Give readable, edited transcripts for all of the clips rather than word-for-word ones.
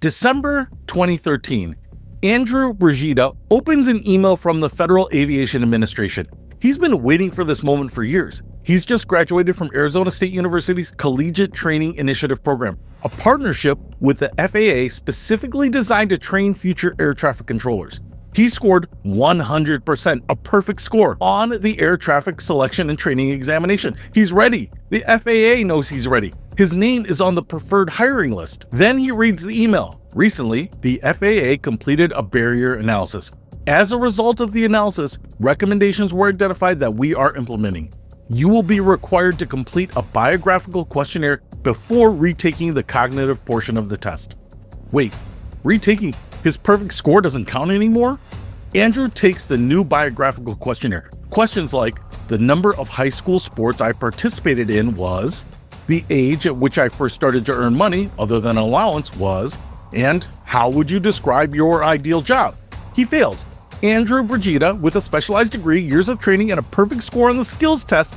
December 2013, Andrew Brigida opens an email from the Federal Aviation Administration. He's been waiting for this moment for years. He's just graduated from Arizona State University's Collegiate Training Initiative program, a partnership with the FAA specifically designed to train future air traffic controllers. He scored 100%, a perfect score, on the air traffic selection and training examination. He's ready. The FAA knows he's ready. His name is on the preferred hiring list. Then he reads the email. Recently, the FAA completed a barrier analysis. As a result of the analysis, recommendations were identified that we are implementing. You will be required to complete a biographical questionnaire before retaking the cognitive portion of the test. Wait, retaking? His perfect score doesn't count anymore? Andrew takes the new biographical questionnaire. Questions like, the number of high school sports I participated in was, the age at which I first started to earn money other than allowance was, and how would you describe your ideal job? He fails. Andrew Brigida, with a specialized degree, years of training, and a perfect score on the skills test,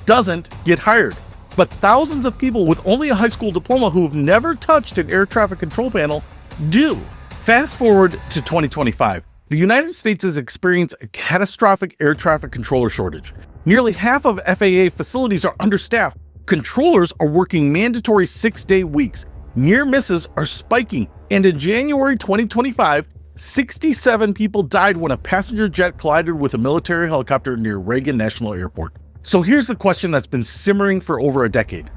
doesn't get hired. But thousands of people with only a high school diploma who have never touched an air traffic control panel do. Fast forward to 2025. The United States has experienced a catastrophic air traffic controller shortage. Nearly half of FAA facilities are understaffed. Controllers are working mandatory 6-day weeks. Near misses are spiking. And in January 2025, 67 people died when a passenger jet collided with a military helicopter near Reagan National Airport. So here's the question that's been simmering for over a decade.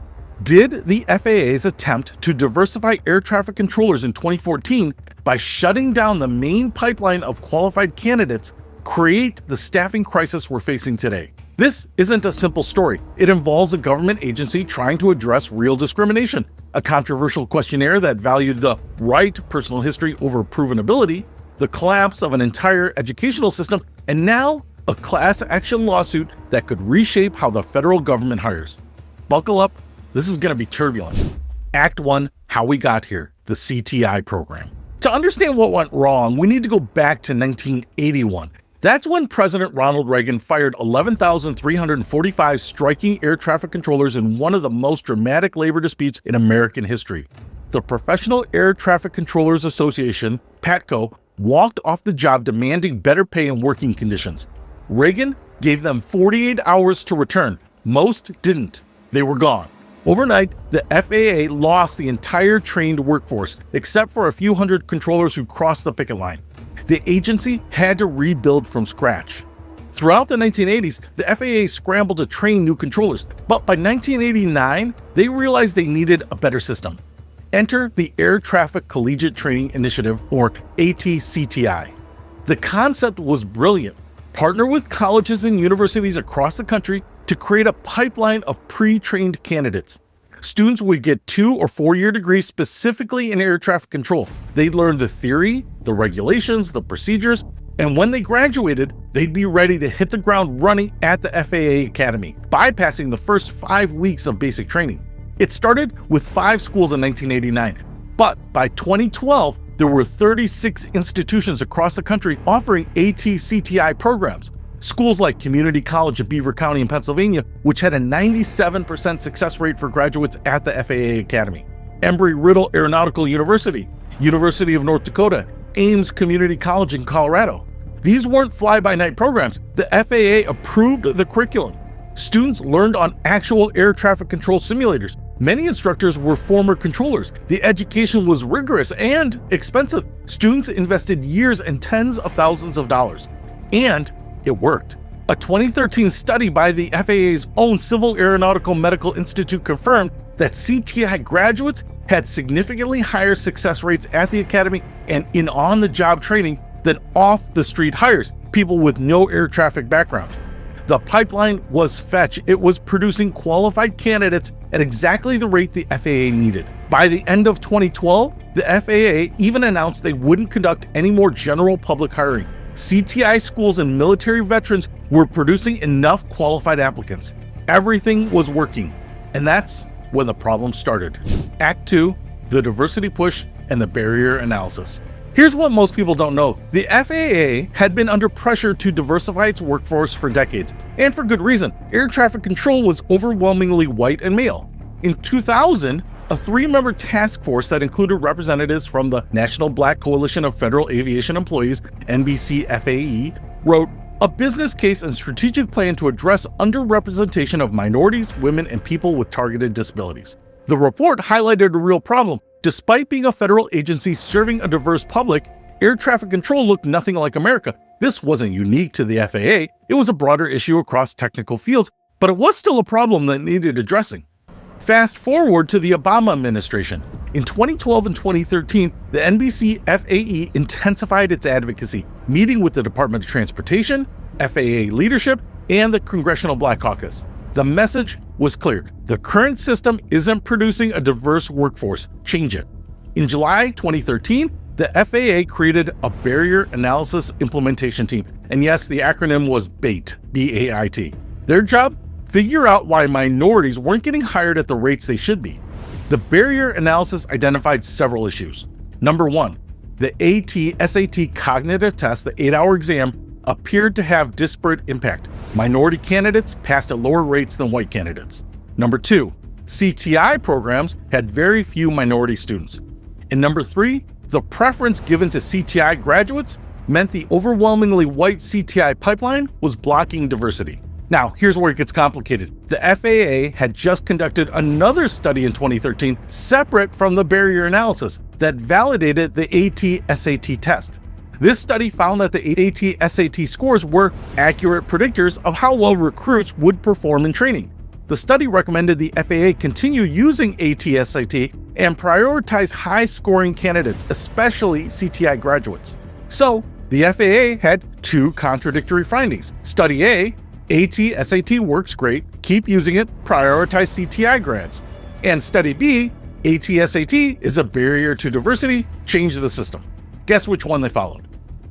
Did the FAA's attempt to diversify air traffic controllers in 2014 by shutting down the main pipeline of qualified candidates create the staffing crisis we're facing today? This isn't a simple story. It involves a government agency trying to address real discrimination, a controversial questionnaire that valued the right personal history over proven ability, the collapse of an entire educational system, and now a class action lawsuit that could reshape how the federal government hires. Buckle up. This is going to be turbulent. Act 1, How We Got Here, the CTI program. To understand what went wrong, we need to go back to 1981. That's when President Ronald Reagan fired 11,345 striking air traffic controllers in one of the most dramatic labor disputes in American history. The Professional Air Traffic Controllers Association, PATCO, walked off the job demanding better pay and working conditions. Reagan gave them 48 hours to return. Most didn't. They were gone. Overnight, the FAA lost the entire trained workforce, except for a few hundred controllers who crossed the picket line. The agency had to rebuild from scratch. Throughout the 1980s, the FAA scrambled to train new controllers, but by 1989, they realized they needed a better system. Enter the Air Traffic Collegiate Training Initiative, or ATCTI. The concept was brilliant. Partner with colleges and universities across the country to create a pipeline of pre-trained candidates. Students would get 2- or 4-year degrees specifically in air traffic control. They'd learn the theory, the regulations, the procedures, and when they graduated, they'd be ready to hit the ground running at the FAA Academy, bypassing the first 5 weeks of basic training. It started with 5 schools in 1989, but by 2012, there were 36 institutions across the country offering ATCTI programs. Schools like Community College of Beaver County in Pennsylvania, which had a 97% success rate for graduates at the FAA Academy. Embry-Riddle Aeronautical University, University of North Dakota, Ames Community College in Colorado. These weren't fly-by-night programs. The FAA approved the curriculum. Students learned on actual air traffic control simulators. Many instructors were former controllers. The education was rigorous and expensive. Students invested years and tens of thousands of dollars. And it worked. A 2013 study by the FAA's own Civil Aeronautical Medical Institute confirmed that CTI graduates had significantly higher success rates at the academy and in on-the-job training than off-the-street hires, people with no air traffic background. The pipeline was fetch. It was producing qualified candidates at exactly the rate the FAA needed. By the end of 2012, the FAA even announced they wouldn't conduct any more general public hiring. CTI schools and military veterans were producing enough qualified applicants. Everything was working. And that's when the problem started. Act 2, the diversity push and the barrier analysis. Here's what most people don't know. The FAA had been under pressure to diversify its workforce for decades, and for good reason. Air traffic control was overwhelmingly white and male. In 2000, a 3-member task force that included representatives from the National Black Coalition of Federal Aviation Employees, NBC-FAE, wrote a business case and strategic plan to address underrepresentation of minorities, women, and people with targeted disabilities. The report highlighted a real problem. Despite being a federal agency serving a diverse public, air traffic control looked nothing like America. This wasn't unique to the FAA, it was a broader issue across technical fields, but it was still a problem that needed addressing. Fast forward to the Obama administration. In 2012 and 2013, the NBC-FAE intensified its advocacy, meeting with the Department of Transportation, FAA leadership, and the Congressional Black Caucus. The message was clear. The current system isn't producing a diverse workforce. Change it. In July 2013, the FAA created a Barrier Analysis Implementation Team. And yes, the acronym was BAIT, B-A-I-T. Their job? Figure out why minorities weren't getting hired at the rates they should be. The barrier analysis identified several issues. Number 1, the AT-SAT cognitive test, the 8-hour exam, appeared to have disparate impact. Minority candidates passed at lower rates than white candidates. Number 2, CTI programs had very few minority students. And number 3, the preference given to CTI graduates meant the overwhelmingly white CTI pipeline was blocking diversity. Now, here's where it gets complicated. The FAA had just conducted another study in 2013, separate from the barrier analysis, that validated the AT-SAT test. This study found that the AT-SAT scores were accurate predictors of how well recruits would perform in training. The study recommended the FAA continue using AT-SAT and prioritize high-scoring candidates, especially CTI graduates. So, the FAA had 2 contradictory findings. Study A, AT-SAT works great, keep using it, prioritize CTI grads. And Study B, AT-SAT is a barrier to diversity, change the system. Guess which one they followed?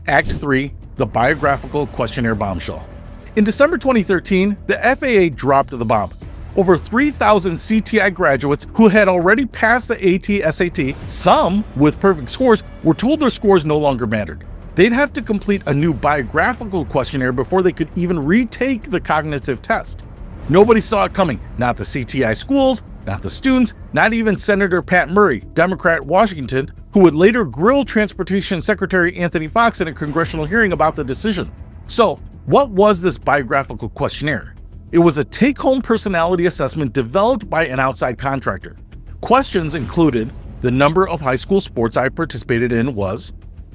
Act 3, the biographical questionnaire bombshell. In December 2013, the FAA dropped the bomb. Over 3,000 CTI graduates who had already passed the AT-SAT, some with perfect scores, were told their scores no longer mattered. They'd have to complete a new biographical questionnaire before they could even retake the cognitive test. Nobody saw it coming, not the CTI schools, not the students, not even Senator Pat Murray, Democrat Washington, who would later grill Transportation Secretary Anthony Foxx in a congressional hearing about the decision. So, what was this biographical questionnaire? It was a take-home personality assessment developed by an outside contractor. Questions included: the number of high school sports I participated in was,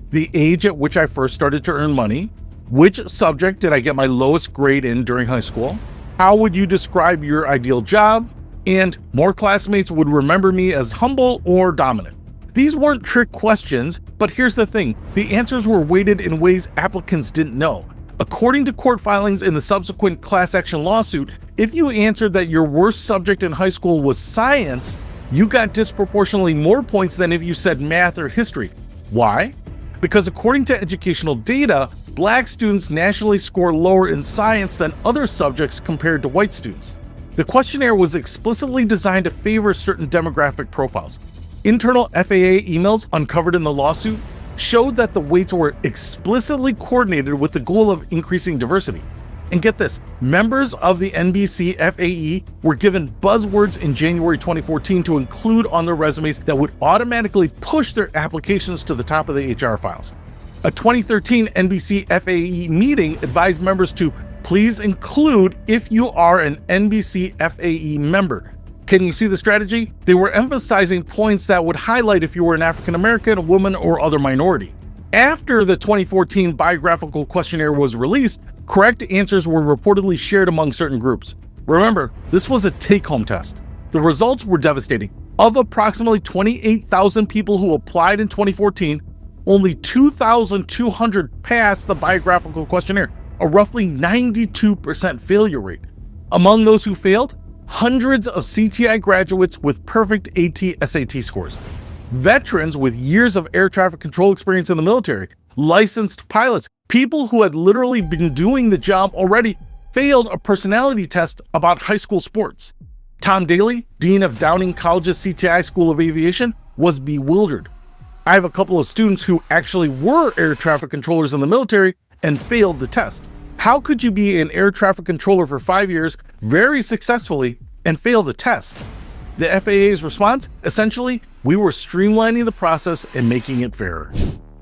the age at which I first started to earn money, which subject did I get my lowest grade in during high school, how would you describe your ideal job, and more classmates would remember me as humble or dominant. These weren't trick questions, but here's the thing, the answers were weighted in ways applicants didn't know. According to court filings in the subsequent class action lawsuit, if you answered that your worst subject in high school was science, you got disproportionately more points than if you said math or history. Why? Because according to educational data, black students nationally score lower in science than other subjects compared to white students. The questionnaire was explicitly designed to favor certain demographic profiles. Internal FAA emails uncovered in the lawsuit showed that the weights were explicitly coordinated with the goal of increasing diversity. And get this, members of the NBC FAE were given buzzwords in January 2014 to include on their resumes that would automatically push their applications to the top of the HR files. A 2013 NBC FAE meeting advised members to please include if you are an NBC FAE member. Can you see the strategy? They were emphasizing points that would highlight if you were an African American, a woman, or other minority. After the 2014 biographical questionnaire was released, correct answers were reportedly shared among certain groups. Remember, this was a take-home test. The results were devastating. Of approximately 28,000 people who applied in 2014, only 2,200 passed the biographical questionnaire, a roughly 92% failure rate. Among those who failed, hundreds of CTI graduates with perfect AT-SAT scores. Veterans with years of air traffic control experience in the military, licensed pilots, people who had literally been doing the job already, failed a personality test about high school sports. Tom Daly, dean of Downing College's CTI School of Aviation, was bewildered. I have a couple of students who actually were air traffic controllers in the military and failed the test. How could you be an air traffic controller for 5 years very successfully and fail the test? The FAA's response? Essentially, we were streamlining the process and making it fairer.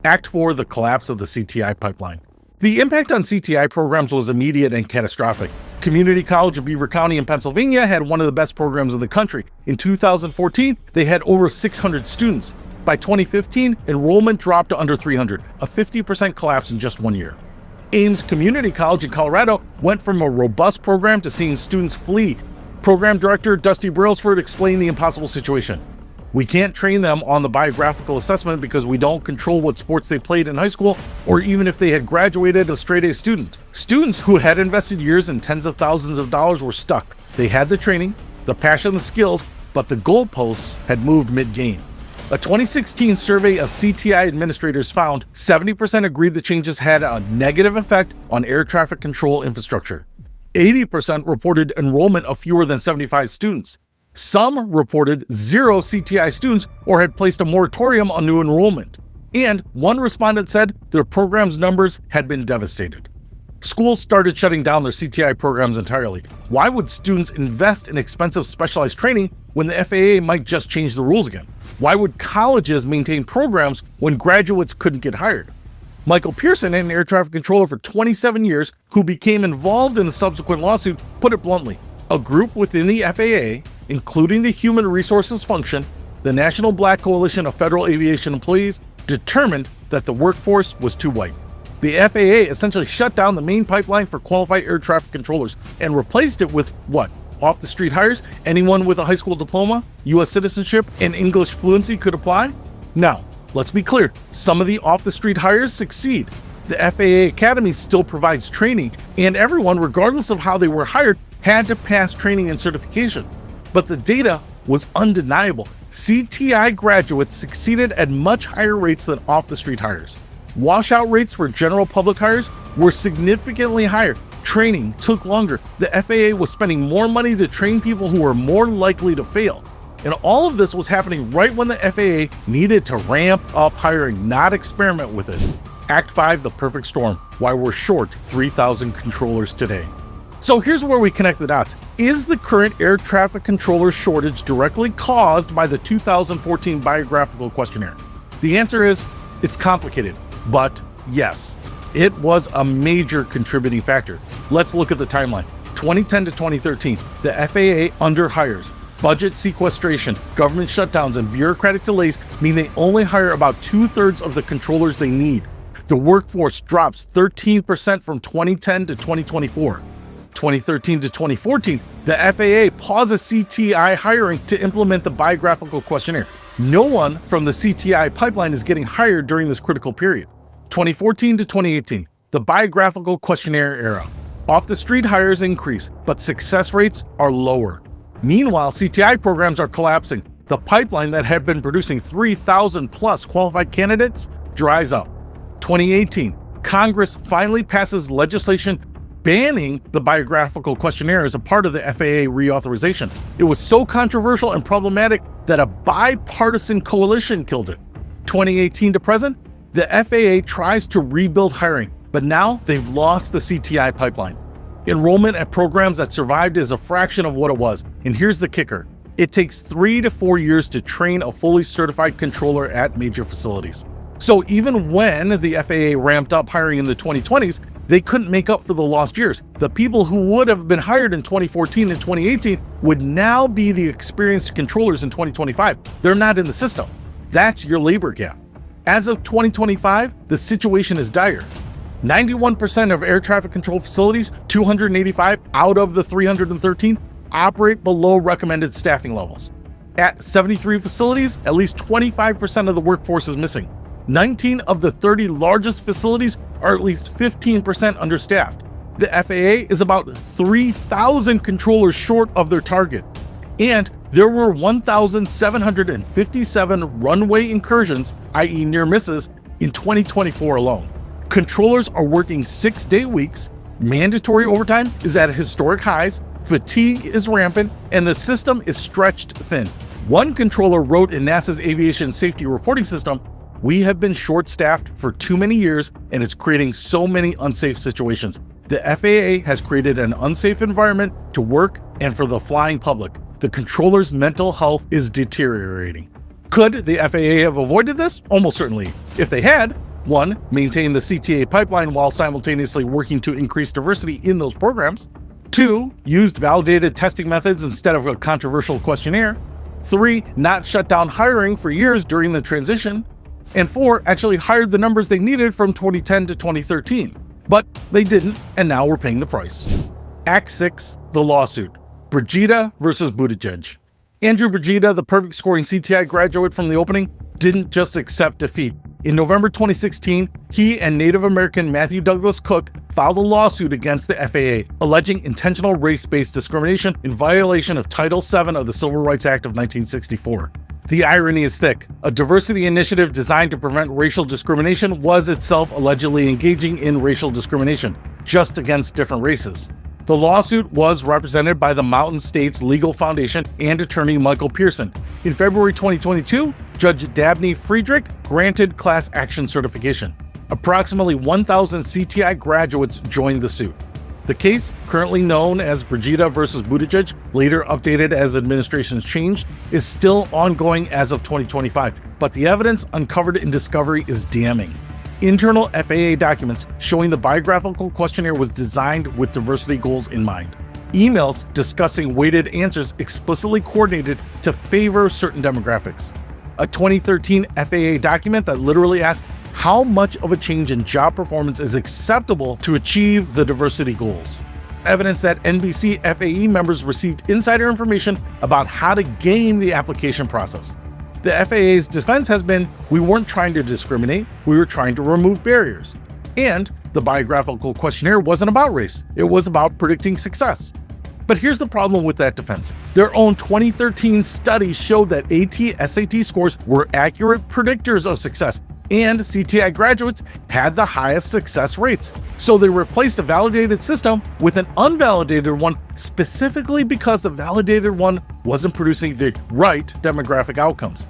Act 4, the collapse of the CTI pipeline. The impact on CTI programs was immediate and catastrophic. Community College of Beaver County in Pennsylvania had one of the best programs in the country. In 2014, they had over 600 students. By 2015, enrollment dropped to under 300, a 50% collapse in just 1 year. Ames Community College in Colorado went from a robust program to seeing students flee. Program Director Dusty Brailsford explained the impossible situation. We can't train them on the biographical assessment because we don't control what sports they played in high school or even if they had graduated a straight-A student. Students who had invested years and tens of thousands of dollars were stuck. They had the training, the passion, the skills, but the goalposts had moved mid-game. A 2016 survey of CTI administrators found 70% agreed the changes had a negative effect on air traffic control infrastructure. 80% reported enrollment of fewer than 75 students. Some reported 0 CTI students or had placed a moratorium on new enrollment. And one respondent said their program's numbers had been devastated. Schools started shutting down their CTI programs entirely. Why would students invest in expensive specialized training when the FAA might just change the rules again? Why would colleges maintain programs when graduates couldn't get hired? Michael Pearson, an air traffic controller for 27 years who became involved in the subsequent lawsuit, put it bluntly. A group within the FAA, including the Human Resources Function, the National Black Coalition of Federal Aviation Employees, determined that the workforce was too white. The FAA essentially shut down the main pipeline for qualified air traffic controllers and replaced it with what? Off-the-street hires? Anyone with a high school diploma, U.S. citizenship, and English fluency could apply? Now, let's be clear, some of the off-the-street hires succeed. The FAA Academy still provides training, and everyone, regardless of how they were hired, had to pass training and certification. But the data was undeniable. CTI graduates succeeded at much higher rates than off-the-street hires. Washout rates for general public hires were significantly higher. Training took longer. The FAA was spending more money to train people who were more likely to fail. And all of this was happening right when the FAA needed to ramp up hiring, not experiment with it. Act 5, the perfect storm, why we're short 3,000 controllers today. So here's where we connect the dots. Is the current air traffic controller shortage directly caused by the 2014 biographical questionnaire? The answer is, it's complicated, but yes, it was a major contributing factor. Let's look at the timeline. 2010 to 2013, the FAA underhires. Budget sequestration, government shutdowns, and bureaucratic delays mean they only hire about 2/3 of the controllers they need. The workforce drops 13% from 2010 to 2024. 2013 to 2014, the FAA pauses CTI hiring to implement the biographical questionnaire. No one from the CTI pipeline is getting hired during this critical period. 2014 to 2018, the biographical questionnaire era. Off-the-street hires increase, but success rates are lower. Meanwhile, CTI programs are collapsing. The pipeline that had been producing 3,000 plus qualified candidates dries up. 2018, Congress finally passes legislation banning the biographical questionnaire as a part of the FAA reauthorization. It was so controversial and problematic that a bipartisan coalition killed it. 2018 to present, the FAA tries to rebuild hiring, but now they've lost the CTI pipeline. Enrollment at programs that survived is a fraction of what it was. And here's the kicker. It takes 3 to 4 years to train a fully certified controller at major facilities. So even when the FAA ramped up hiring in the 2020s, they couldn't make up for the lost years. The people who would have been hired in 2014 and 2018 would now be the experienced controllers in 2025. They're not in the system. That's your labor gap. As of 2025, the situation is dire. 91% of air traffic control facilities, 285 out of the 313, operate below recommended staffing levels. At 73 facilities, at least 25% of the workforce is missing. 19 of the 30 largest facilities are at least 15% understaffed. The FAA is about 3,000 controllers short of their target. And there were 1,757 runway incursions, i.e. near misses, in 2024 alone. Controllers are working 6-day weeks, mandatory overtime is at historic highs, fatigue is rampant, and the system is stretched thin. One controller wrote in NASA's Aviation Safety Reporting System, "We have been short-staffed for too many years, and it's creating so many unsafe situations. The FAA has created an unsafe environment to work and for the flying public. the controller's mental health is deteriorating. Could the FAA have avoided this? Almost certainly. If they had, 1. Maintain the CTA pipeline while simultaneously working to increase diversity in those programs. 2. Used validated testing methods instead of a controversial questionnaire. 3. Not shut down hiring for years during the transition. And 4. Actually hired the numbers they needed from 2010 to 2013. But they didn't, and now we're paying the price. Act 6, the lawsuit. Brigida versus Buttigieg. Andrew Brigida, the perfect scoring CTI graduate from the opening, didn't just accept defeat. In November 2016, he and Native American Matthew Douglas Cook filed a lawsuit against the FAA, alleging intentional race-based discrimination in violation of Title VII of the Civil Rights Act of 1964. The irony is thick. A diversity initiative designed to prevent racial discrimination was itself allegedly engaging in racial discrimination, just against different races. The lawsuit was represented by the Mountain States Legal Foundation and attorney Michael Pearson. In February 2022, Judge Dabney Friedrich granted class action certification. Approximately 1,000 CTI graduates joined the suit. The case, currently known as Brigida versus Buttigieg, later updated as administrations changed, is still ongoing as of 2025, but the evidence uncovered in discovery is damning. Internal FAA documents showing the biographical questionnaire was designed with diversity goals in mind. Emails discussing weighted answers explicitly coordinated to favor certain demographics. A 2013 FAA document that literally asked how much of a change in job performance is acceptable to achieve the diversity goals. Evidence that NBC FAE members received insider information about how to game the application process. The FAA's defense has been, we weren't trying to discriminate, we were trying to remove barriers. And the biographical questionnaire wasn't about race, it was about predicting success. But here's the problem with that defense. Their own 2013 study showed that AT-SAT scores were accurate predictors of success, and CTI graduates had the highest success rates. So they replaced a validated system with an unvalidated one specifically because the validated one wasn't producing the right demographic outcomes.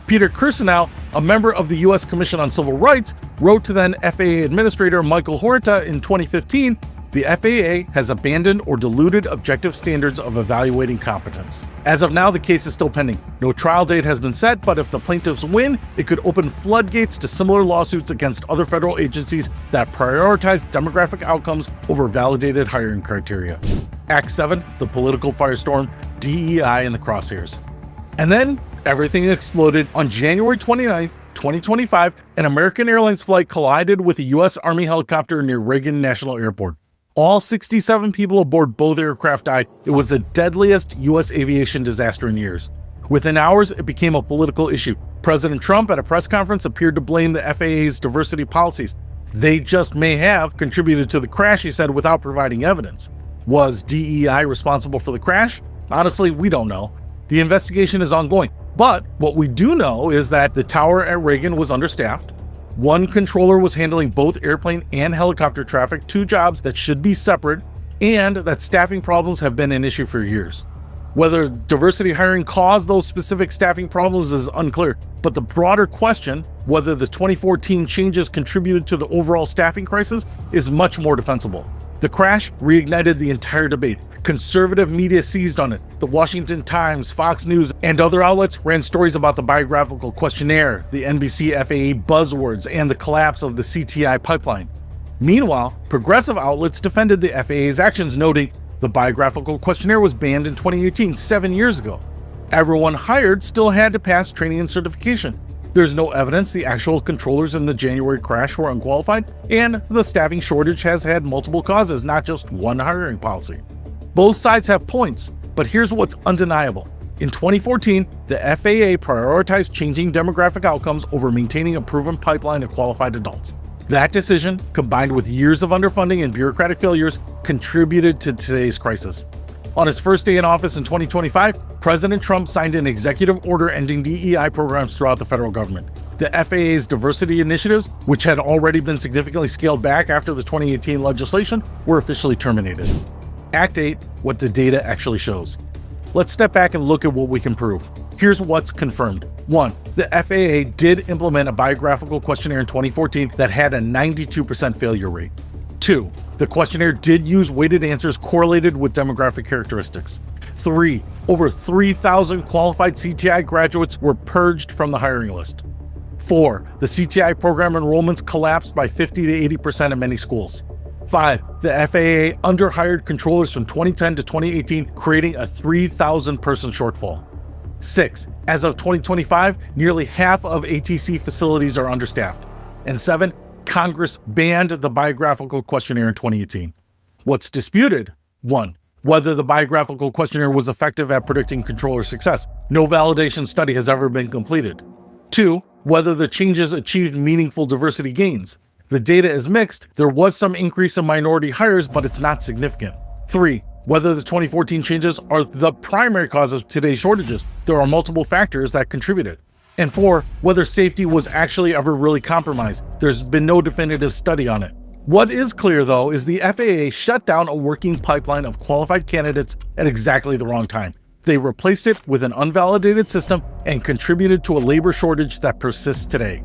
Peter Kirsanow, a member of the U.S. Commission on Civil Rights, wrote to then FAA Administrator Michael Horta in 2015, the FAA has abandoned or diluted objective standards of evaluating competence. As of now, the case is still pending. No trial date has been set, but if the plaintiffs win, it could open floodgates to similar lawsuits against other federal agencies that prioritize demographic outcomes over validated hiring criteria. Act 7, the political firestorm, DEI in the crosshairs. And then everything exploded on January 29th, 2025, an American Airlines flight collided with a U.S. Army helicopter near Reagan National Airport. All 67 people aboard both aircraft died. It was the deadliest U.S. aviation disaster in years. Within hours, it became a political issue. President Trump at a press conference appeared to blame the FAA's diversity policies. They just may have contributed to the crash, he said, without providing evidence. Was DEI responsible for the crash? Honestly, we don't know. The investigation is ongoing. But what we do know is that the tower at Reagan was understaffed. One controller was handling both airplane and helicopter traffic, two jobs that should be separate, and that staffing problems have been an issue for years. Whether diversity hiring caused those specific staffing problems is unclear, but the broader question, whether the 2014 changes contributed to the overall staffing crisis, is much more defensible. The crash reignited the entire debate. Conservative media seized on it. The Washington Times, Fox News, and other outlets ran stories about the biographical questionnaire, the NBC FAA buzzwords, and the collapse of the CTI pipeline. Meanwhile, progressive outlets defended the FAA's actions, noting the biographical questionnaire was banned in 2018, 7 years ago. Everyone hired still had to pass training and certification. There's no evidence the actual controllers in the January crash were unqualified, and the staffing shortage has had multiple causes, not just one hiring policy. Both sides have points, but here's what's undeniable. In 2014, the FAA prioritized changing demographic outcomes over maintaining a proven pipeline of qualified adults. That decision, combined with years of underfunding and bureaucratic failures, contributed to today's crisis. On his first day in office in 2025, President Trump signed an executive order ending DEI programs throughout the federal government. The FAA's diversity initiatives, which had already been significantly scaled back after the 2018 legislation, were officially terminated. Act 8, what the data actually shows. Let's step back and look at what we can prove. Here's what's confirmed. 1. The FAA did implement a biographical questionnaire in 2014 that had a 92% failure rate. 2. The questionnaire did use weighted answers correlated with demographic characteristics. 3. Over 3,000 qualified CTI graduates were purged from the hiring list. 4. The CTI program enrollments collapsed by 50 to 80% in many schools. 5. The FAA underhired controllers from 2010 to 2018, creating a 3,000 person shortfall. 6. As of 2025, nearly half of ATC facilities are understaffed. And 7. Congress banned the biographical questionnaire in 2018. What's disputed? 1. Whether the biographical questionnaire was effective at predicting controller success. No validation study has ever been completed. 2. Whether the changes achieved meaningful diversity gains. The data is mixed. There was some increase in minority hires, but it's not significant. 3. Whether the 2014 changes are the primary cause of today's shortages. There are multiple factors that contributed. And 4. Whether safety was actually ever really compromised. There's been no definitive study on it. What is clear, though, is the FAA shut down a working pipeline of qualified candidates at exactly the wrong time. They replaced it with an unvalidated system and contributed to a labor shortage that persists today.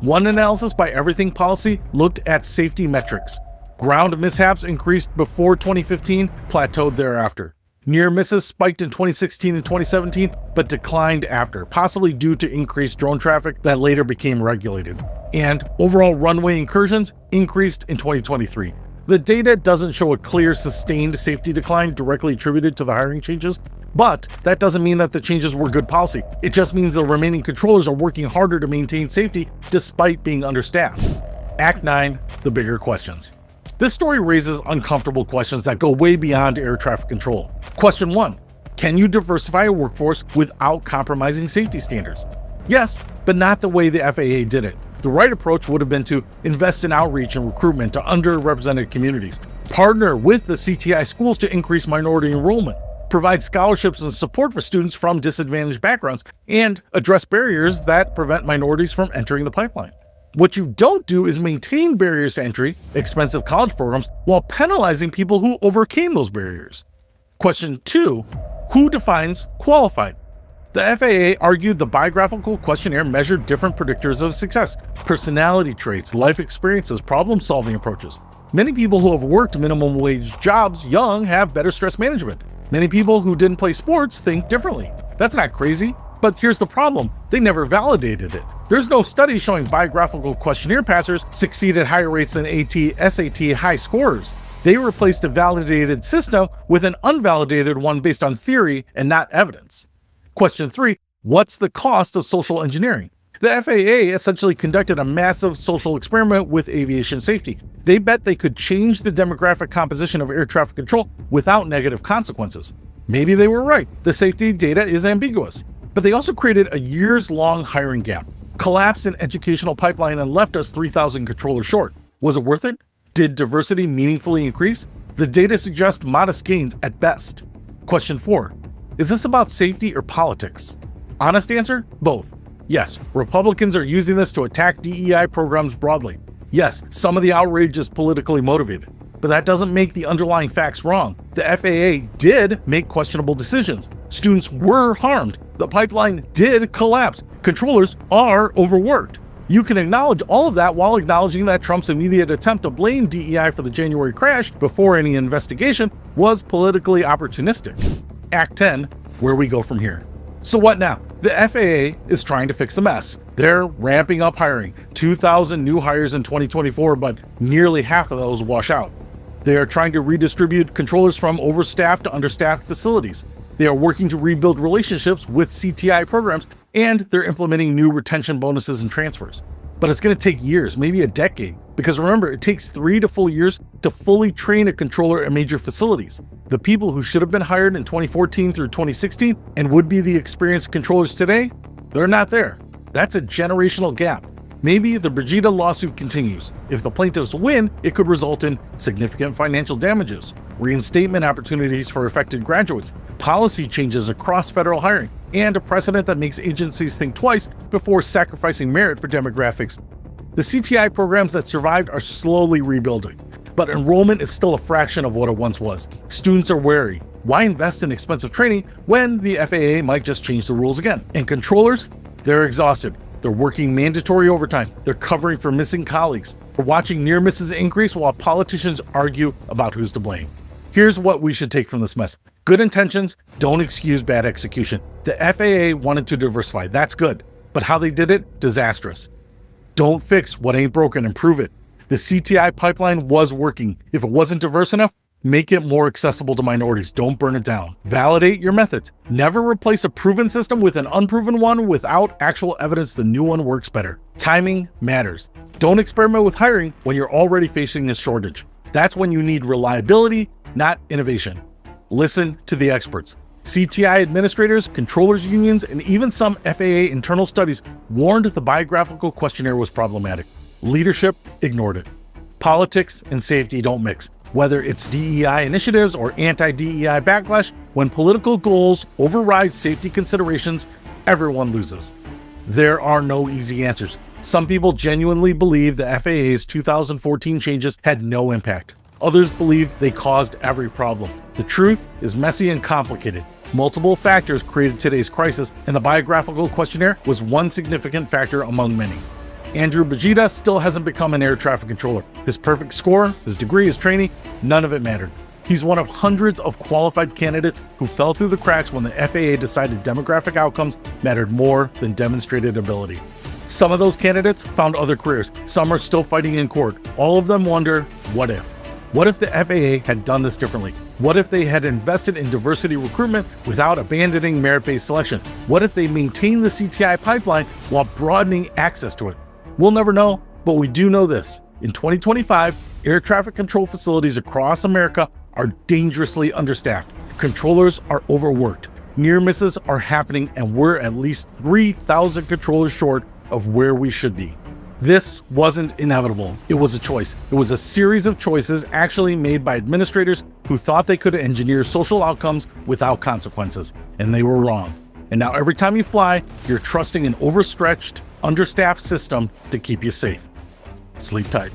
One analysis by Everything Policy looked at safety metrics. Ground mishaps increased before 2015, plateaued thereafter. Near misses spiked in 2016 and 2017, but declined after, possibly due to increased drone traffic that later became regulated. And overall runway incursions increased in 2023. The data doesn't show a clear, sustained safety decline directly attributed to the hiring changes, but that doesn't mean that the changes were good policy. It just means the remaining controllers are working harder to maintain safety despite being understaffed. Act 9, the bigger questions. This story raises uncomfortable questions that go way beyond air traffic control. Question 1. Can you diversify a workforce without compromising safety standards? Yes, but not the way the FAA did it. The right approach would have been to invest in outreach and recruitment to underrepresented communities, partner with the CTI schools to increase minority enrollment, provide scholarships and support for students from disadvantaged backgrounds, and address barriers that prevent minorities from entering the pipeline. What you don't do is maintain barriers to entry, expensive college programs, while penalizing people who overcame those barriers. Question 2. Who defines qualified? The FAA argued the biographical questionnaire measured different predictors of success: personality traits, life experiences, problem-solving approaches. Many people who have worked minimum wage jobs young have better stress management. Many people who didn't play sports think differently. That's not crazy, but here's the problem: they never validated it. There's no study showing biographical questionnaire passers succeed at higher rates than SAT high scorers. They replaced a validated system with an unvalidated one based on theory and not evidence. Question 3. What's the cost of social engineering? The FAA essentially conducted a massive social experiment with aviation safety. They bet they could change the demographic composition of air traffic control without negative consequences. Maybe they were right. The safety data is ambiguous. But they also created a years-long hiring gap, collapsed an educational pipeline, and left us 3,000 controllers short. Was it worth it? Did diversity meaningfully increase? The data suggests modest gains at best. Question 4. Is this about safety or politics? Honest answer? Both. Yes, Republicans are using this to attack DEI programs broadly. Yes, some of the outrage is politically motivated. But that doesn't make the underlying facts wrong. The FAA did make questionable decisions. Students were harmed. The pipeline did collapse. Controllers are overworked. You can acknowledge all of that while acknowledging that Trump's immediate attempt to blame DEI for the January crash before any investigation was politically opportunistic. Act 10, where we go from here. So what now? The FAA is trying to fix the mess. They're ramping up hiring. 2,000 new hires in 2024, but nearly half of those wash out. They are trying to redistribute controllers from overstaffed to understaffed facilities. They are working to rebuild relationships with CTI programs, and they're implementing new retention bonuses and transfers. But it's going to take years, maybe a decade, because remember, it takes 3 to 4 years to fully train a controller at major facilities. The people who should have been hired in 2014 through 2016 and would be the experienced controllers today, they're not there. That's a generational gap. Maybe the Brigida lawsuit continues. If the plaintiffs win, it could result in significant financial damages, reinstatement opportunities for affected graduates, policy changes across federal hiring, and a precedent that makes agencies think twice before sacrificing merit for demographics. The CTI programs that survived are slowly rebuilding, but enrollment is still a fraction of what it once was. Students are wary. Why invest in expensive training when the FAA might just change the rules again? And controllers, they're exhausted. They're working mandatory overtime. They're covering for missing colleagues. We're watching near misses increase while politicians argue about who's to blame. Here's what we should take from this mess. Good intentions don't excuse bad execution. The FAA wanted to diversify, that's good, but how they did it, disastrous. Don't fix what ain't broken, improve it. The CTI pipeline was working. If it wasn't diverse enough, make it more accessible to minorities. Don't burn it down. Validate your methods. Never replace a proven system with an unproven one without actual evidence the new one works better. Timing matters. Don't experiment with hiring when you're already facing a shortage. That's when you need reliability, not innovation. Listen to the experts. CTI administrators, controllers unions, and even some FAA internal studies warned the biographical questionnaire was problematic. Leadership ignored it. Politics and safety don't mix. Whether it's DEI initiatives or anti-DEI backlash, when political goals override safety considerations, everyone loses. There are no easy answers. Some people genuinely believe the FAA's 2014 changes had no impact. Others believe they caused every problem. The truth is messy and complicated. Multiple factors created today's crisis, and the biographical questionnaire was one significant factor among many. Andrew Bajida still hasn't become an air traffic controller. His perfect score, his degree, his training, none of it mattered. He's one of hundreds of qualified candidates who fell through the cracks when the FAA decided demographic outcomes mattered more than demonstrated ability. Some of those candidates found other careers. Some are still fighting in court. All of them wonder, what if? What if the FAA had done this differently? What if they had invested in diversity recruitment without abandoning merit-based selection? What if they maintained the CTI pipeline while broadening access to it? We'll never know, but we do know this. In 2025, air traffic control facilities across America are dangerously understaffed. Controllers are overworked. Near misses are happening, and we're at least 3,000 controllers short of where we should be. This wasn't inevitable. It was a choice. It was a series of choices actually made by administrators who thought they could engineer social outcomes without consequences, and they were wrong. And now every time you fly, you're trusting an overstretched, understaffed system to keep you safe. Sleep tight.